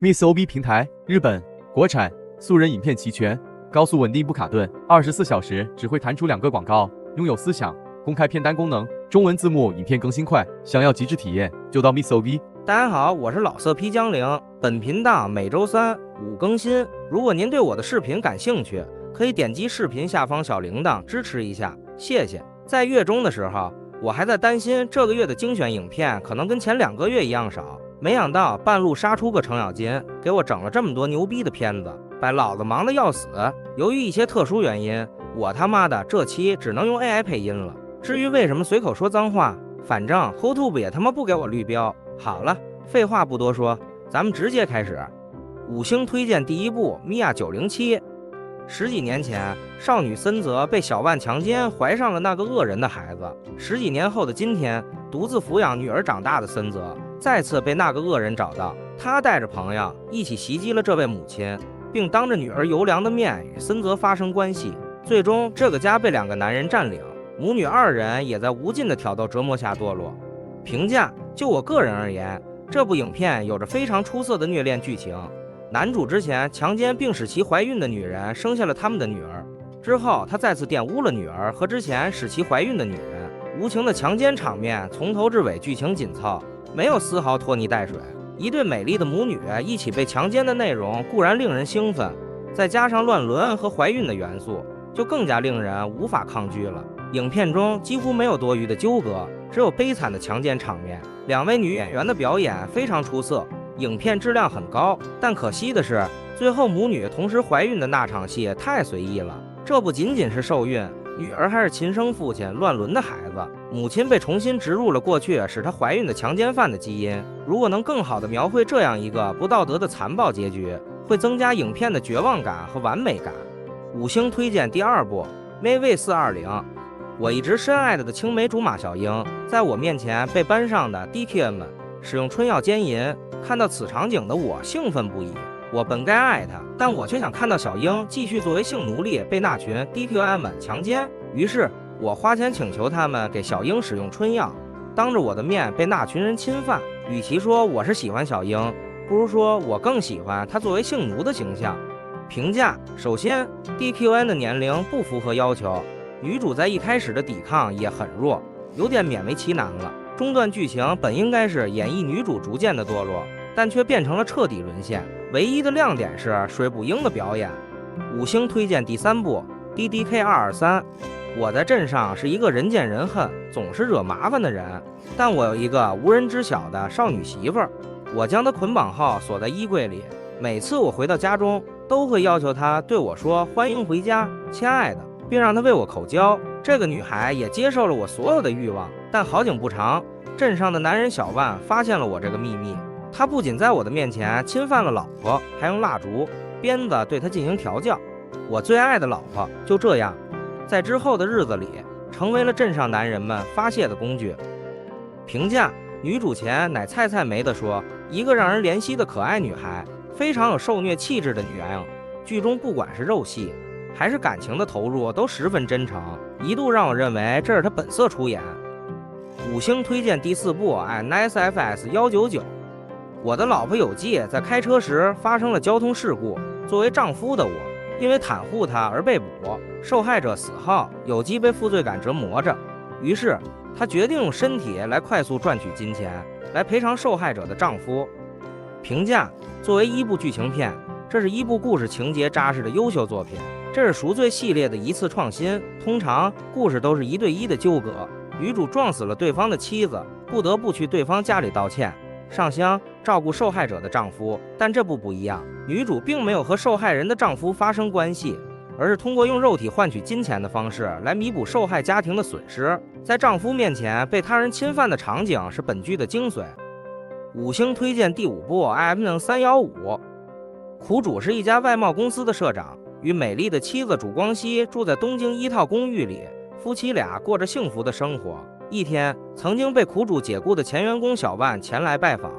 MissOB 平台，日本国产素人影片齐全，高速稳定不卡顿，24小时只会弹出2个广告，拥有思想公开片单功能，中文字幕，影片更新快。想要极致体验，就到 MissOB。大家好，我是老色批江陵，本频道每周3、5更新。如果您对我的视频感兴趣，可以点击视频下方小铃铛支持一下，谢谢。在月中的时候，我还在担心这个月的精选影片可能跟前2个月一样少，没想到半路杀出个程咬金，给我整了这么多牛逼的片子，把老子忙得要死。由于一些特殊原因，我他妈的这期只能用 AI 配音了。至于为什么随口说脏话，反正 YouTube 也他妈不给我绿标。好了，废话不多说，咱们直接开始。5星推荐第1部米娅907。10几年前，少女森泽被小万强奸，怀上了那个恶人的孩子。10几年后的今天，独自抚养女儿长大的森泽再次被那个恶人找到，他带着朋友一起袭击了这位母亲，并当着女儿尤良的面与森泽发生关系。最终，这个家被2个男人占领，母女2人也在无尽的挑逗折磨下堕落。评价：就我个人而言，这部影片有着非常出色的虐恋剧情。男主之前强奸并使其怀孕的女人生下了他们的女儿，之后他再次玷污了女儿和之前使其怀孕的女人。无情的强奸场面从头至尾剧情紧凑，没有丝毫拖泥带水。一对美丽的母女一起被强奸的内容固然令人兴奋，再加上乱伦和怀孕的元素，就更加令人无法抗拒了。影片中几乎没有多余的纠葛，只有悲惨的强奸场面。2位女演员的表演非常出色，影片质量很高，但可惜的是，最后母女同时怀孕的那场戏太随意了。这不仅仅是受孕，女儿还是亲生父亲乱伦的孩子，母亲被重新植入了过去使她怀孕的强奸犯的基因。如果能更好地描绘这样一个不道德的残暴结局，会增加影片的绝望感和完美感。5星推荐第2部 Mayve 420。我一直深爱的青梅竹马小樱，在我面前被班上的 DQM 们使用春药奸淫，看到此场景的我兴奋不已。我本该爱她，但我却想看到小樱继续作为性奴隶被那群 DQM 们强奸。于是我花钱请求他们给小樱使用春药，当着我的面被那群人侵犯。与其说我是喜欢小樱，不如说我更喜欢她作为性奴的形象。评价：首先 DQN 的年龄不符合要求，女主在一开始的抵抗也很弱，有点勉为其难了。中段剧情本应该是演绎女主逐渐的堕落，但却变成了彻底沦陷。唯一的亮点是水步英的表演。5星推荐第3部 DDK223。我在镇上是一个人见人恨，总是惹麻烦的人，但我有一个无人知晓的少女媳妇儿。我将她捆绑后锁在衣柜里，每次我回到家中，都会要求她对我说欢迎回家，亲爱的，并让她为我口交。这个女孩也接受了我所有的欲望，但好景不长，镇上的男人小万发现了我这个秘密。他不仅在我的面前侵犯了老婆，还用蜡烛、鞭子对她进行调教。我最爱的老婆就这样，在之后的日子里，成为了镇上男人们发泄的工具。评价：女主前乃菜菜没得说，一个让人怜惜的可爱女孩，非常有受虐气质的女婴。剧中不管是肉戏还是感情的投入都十分真诚，一度让我认为这是她本色出演。5星推荐第4部 NSFS 199。我的老婆有纪在开车时发生了交通事故，作为丈夫的我因为袒护她而被捕，受害者死后有纪被负罪感折磨着，于是她决定用身体来快速赚取金钱，来赔偿受害者的丈夫。评价：作为1部剧情片，这是1部故事情节扎实的优秀作品，这是赎罪系列的一次创新。通常故事都是1对1的纠葛，女主撞死了对方的妻子，不得不去对方家里道歉，上香照顾受害者的丈夫。但这部不一样，女主并没有和受害人的丈夫发生关系，而是通过用肉体换取金钱的方式来弥补受害家庭的损失。在丈夫面前被他人侵犯的场景是本剧的精髓。5星推荐第5部 IM315。苦主是一家外贸公司的社长，与美丽的妻子主光熙住在东京一套公寓里，夫妻俩过着幸福的生活。一天，曾经被苦主解雇的前员工小万前来拜访，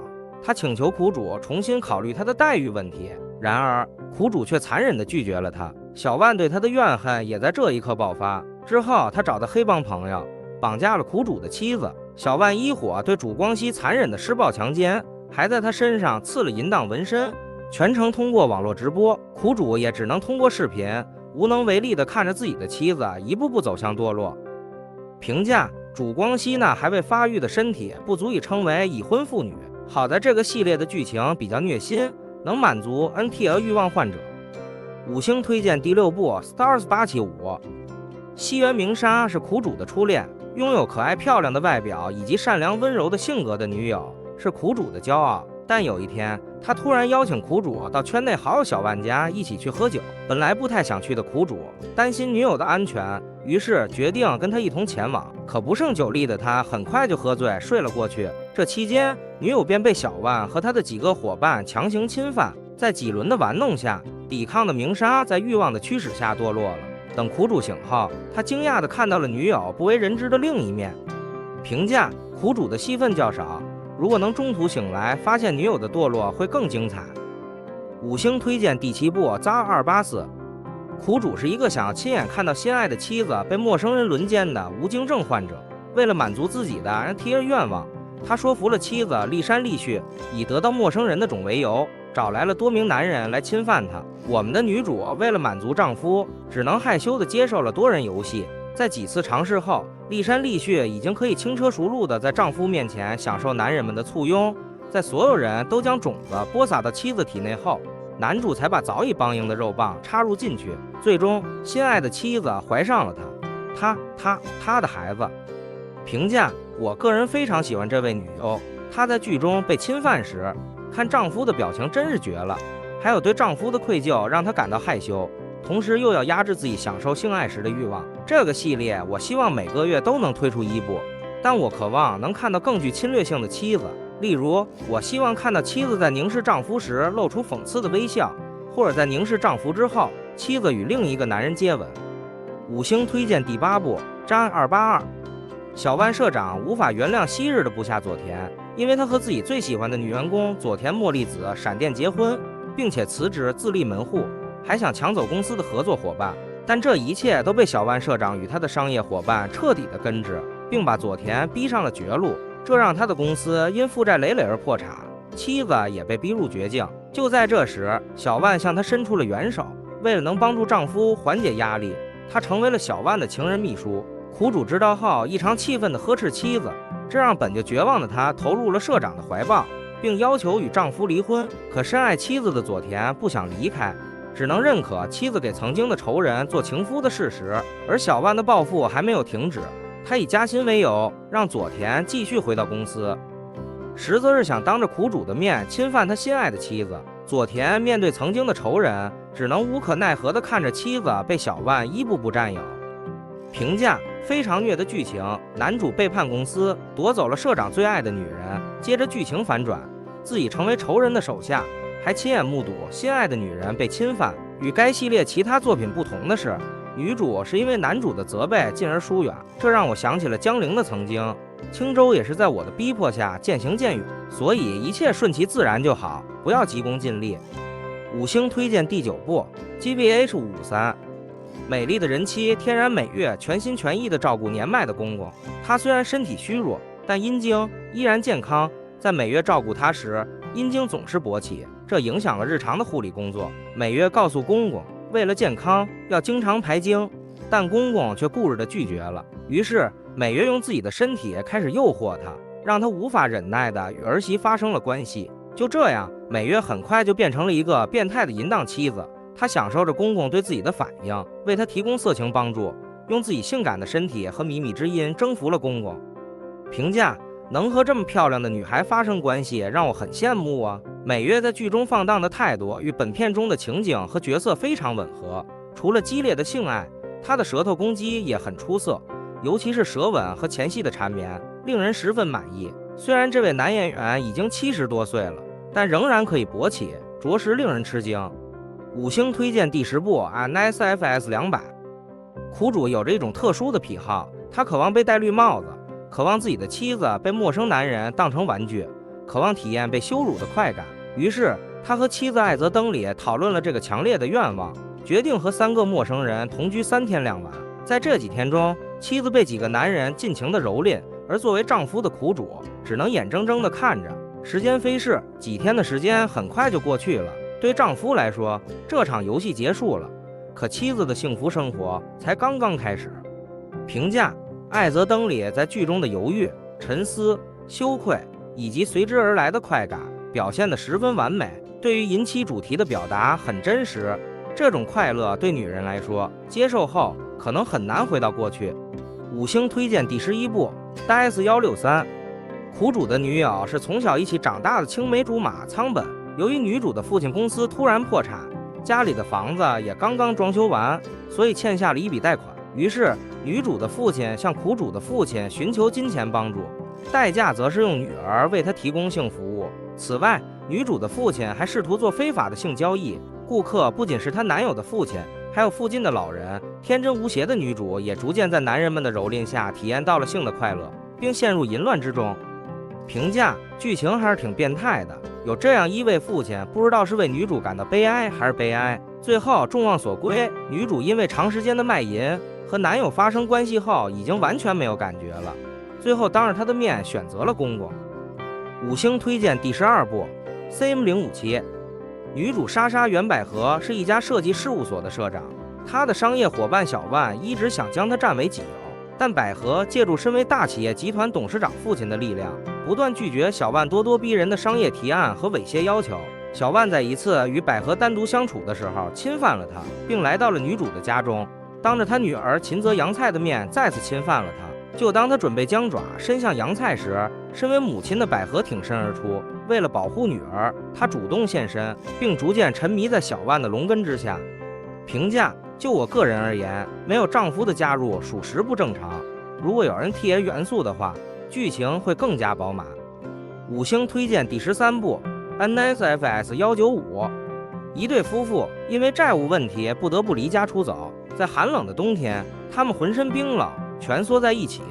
他请求苦主重新考虑他的待遇问题，然而苦主却残忍地拒绝了他。小万对他的怨恨也在这一刻爆发。之后，他找到黑帮朋友，绑架了苦主的妻子。小万依火对主光熙残忍的施暴强奸，还在他身上刺了淫荡纹身，全程通过网络直播，苦主也只能通过视频，无能为力地看着自己的妻子一步步走向堕落。评价：主光希那还未发育的身体不足以称为已婚妇女，好在这个系列的剧情比较虐心，能满足 NTR 欲望患者。5星推荐第6部《Stars 875》。西原明纱是苦主的初恋，拥有可爱漂亮的外表以及善良温柔的性格的女友，是苦主的骄傲。但有一天，他突然邀请苦主到圈内好友小万家一起去喝酒。本来不太想去的苦主，担心女友的安全，于是决定跟他一同前往。可不胜酒力的他很快就喝醉睡了过去。这期间，女友便被小万和他的几个伙伴强行侵犯。在几轮的玩弄下，抵抗的明纱在欲望的驱使下堕落了。等苦主醒后，他惊讶地看到了女友不为人知的另一面。评价：苦主的戏份较少，如果能中途醒来发现女友的堕落会更精彩。5星推荐第7部《ZAR 284》。苦主是一个想要亲眼看到心爱的妻子被陌生人轮奸的无精症患者，为了满足自己的 NTR 愿望，他说服了妻子立山立续，以得到陌生人的种为由，找来了多名男人来侵犯她。我们的女主为了满足丈夫，只能害羞地接受了多人游戏。在几次尝试后，立山立续已经可以轻车熟路地在丈夫面前享受男人们的簇拥。在所有人都将种子播撒到妻子体内后，男主才把早已梆硬的肉棒插入进去。最终，心爱的妻子怀上了他的孩子。评价：我个人非常喜欢这位女优，她在剧中被侵犯时，看丈夫的表情真是绝了。还有对丈夫的愧疚让她感到害羞，同时又要压制自己享受性爱时的欲望。这个系列我希望每个月都能推出1部，但我渴望能看到更具侵略性的妻子。例如，我希望看到妻子在凝视丈夫时露出讽刺的微笑，或者在凝视丈夫之后，妻子与另一个男人接吻。5星推荐第8部《詹282》。小万社长无法原谅昔日的部下佐田，因为他和自己最喜欢的女员工佐田茉莉子闪电结婚，并且辞职自立门户，还想抢走公司的合作伙伴。但这一切都被小万社长与他的商业伙伴彻底的根治，并把佐田逼上了绝路。这让他的公司因负债累累而破产，妻子也被逼入绝境。就在这时，小万向他伸出了援手。为了能帮助丈夫缓解压力，他成为了小万的情人秘书。苦主知道后，异常气愤地呵斥妻子，这让本就绝望的他投入了社长的怀抱，并要求与丈夫离婚。可深爱妻子的佐田不想离开，只能认可妻子给曾经的仇人做情夫的事实。而小万的报复还没有停止，他以加薪为由，让佐田继续回到公司，实则是想当着苦主的面侵犯他心爱的妻子。佐田面对曾经的仇人，只能无可奈何地看着妻子被小万一步步占有。评价：非常虐的剧情，男主背叛公司，夺走了社长最爱的女人，接着剧情反转，自己成为仇人的手下，还亲眼目睹心爱的女人被侵犯。与该系列其他作品不同的是，女主是因为男主的责备进而疏远，这让我想起了江陵的曾经。青州也是在我的逼迫下渐行渐远，所以一切顺其自然就好，不要急功近利。5星推荐第9部 GBH553。美丽的人妻天然美月全心全意地照顾年迈的公公，他虽然身体虚弱，但阴茎依然健康。在美月照顾他时，阴茎总是勃起，这影响了日常的护理工作。美月告诉公公，为了健康要经常排经，但公公却固执地拒绝了。于是美月用自己的身体开始诱惑他，让他无法忍耐地与儿媳发生了关系。就这样，美月很快就变成了一个变态的淫荡妻子。她享受着公公对自己的反应，为他提供色情帮助，用自己性感的身体和靡靡之音征服了公公。评价：能和这么漂亮的女孩发生关系，让我很羡慕啊。美月在剧中放荡的态度与本片中的情景和角色非常吻合，除了激烈的性爱，她的舌头攻击也很出色，尤其是舌吻和前戏的缠绵，令人十分满意。虽然这位男演员已经70多岁了，但仍然可以勃起，着实令人吃惊。5星推荐第10部 NSFS 200。苦主有着一种特殊的癖好，他渴望被戴绿帽子，渴望自己的妻子被陌生男人当成玩具，渴望体验被羞辱的快感。于是他和妻子艾泽登里讨论了这个强烈的愿望，决定和3个陌生人同居3天2晚。在这几天中，妻子被几个男人尽情的蹂躏，而作为丈夫的苦主只能眼睁睁地看着。时间飞逝，几天的时间很快就过去了。对丈夫来说，这场游戏结束了，可妻子的幸福生活才刚刚开始。评价：艾泽登里在剧中的犹豫、沉思、羞愧以及随之而来的快感表现得十分完美，对于淫妻主题的表达很真实。这种快乐对女人来说，接受后可能很难回到过去。5星推荐第11部《DS163》。苦主的女友是从小一起长大的青梅竹马仓本，由于女主的父亲公司突然破产，家里的房子也刚刚装修完，所以欠下了一笔贷款。于是女主的父亲向苦主的父亲寻求金钱帮助，代价则是用女儿为他提供性服务。此外，女主的父亲还试图做非法的性交易，顾客不仅是她男友的父亲，还有附近的老人。天真无邪的女主也逐渐在男人们的蹂躏下体验到了性的快乐，并陷入淫乱之中。评价：剧情还是挺变态的，有这样一位父亲，不知道是为女主感到悲哀还是悲哀。最后众望所归，女主因为长时间的卖淫和男友发生关系后，已经完全没有感觉了，最后当着他的面选择了公公。5星推荐第12部《CM057》。女主莎莎原百合是一家设计事务所的社长，她的商业伙伴小万一直想将她占为己有，但百合借助身为大企业集团董事长父亲的力量，不断拒绝小万咄咄逼人的商业提案和猥亵要求。小万在一次与百合单独相处的时候侵犯了她，并来到了女主的家中，当着她女儿秦泽洋菜的面再次侵犯了她。就当她准备将爪伸向洋菜时，身为母亲的百合挺身而出，为了保护女儿，她主动现身，并逐渐沉迷在小万的龙根之下。评价：就我个人而言，没有丈夫的加入属实不正常，如果有人添元素的话，剧情会更加饱满。5星推荐第13部《NSFS195》。一对夫妇因为债务问题不得不离家出走，在寒冷的冬天，他们浑身冰冷，蜷缩在一起，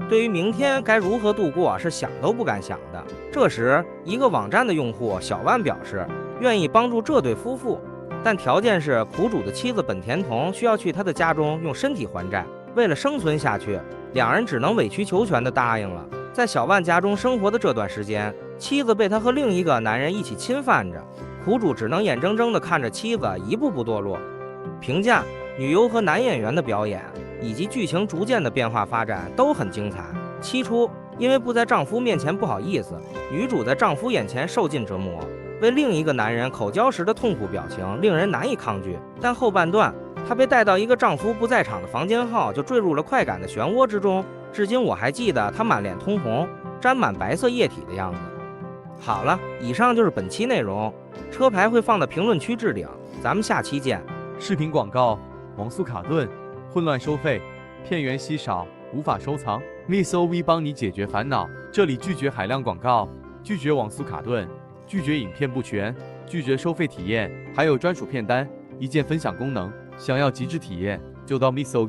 对于明天该如何度过是想都不敢想的。这时，一个网站的用户小万表示愿意帮助这对夫妇，但条件是苦主的妻子本田瞳需要去他的家中用身体还债。为了生存下去，两人只能委曲求全地答应了。在小万家中生活的这段时间，妻子被他和另一个男人一起侵犯着，苦主只能眼睁睁地看着妻子一步步堕落。评价：女优和男演员的表演以及剧情逐渐的变化发展都很精彩。起初，因为不在丈夫面前不好意思，女主在丈夫眼前受尽折磨，为另一个男人口交时的痛苦表情令人难以抗拒。但后半段，她被带到一个丈夫不在场的房间后，就坠入了快感的漩涡之中。至今我还记得她满脸通红，沾满白色液体的样子。好了，以上就是本期内容，车牌会放到评论区置顶，咱们下期见。视频广告：网速卡顿，混乱收费，片源稀少，无法收藏。MissOV 帮你解决烦恼，这里拒绝海量广告，拒绝网速卡顿，拒绝影片不全，拒绝收费体验，还有专属片单、一键分享功能。想要极致体验，就到 MissOV。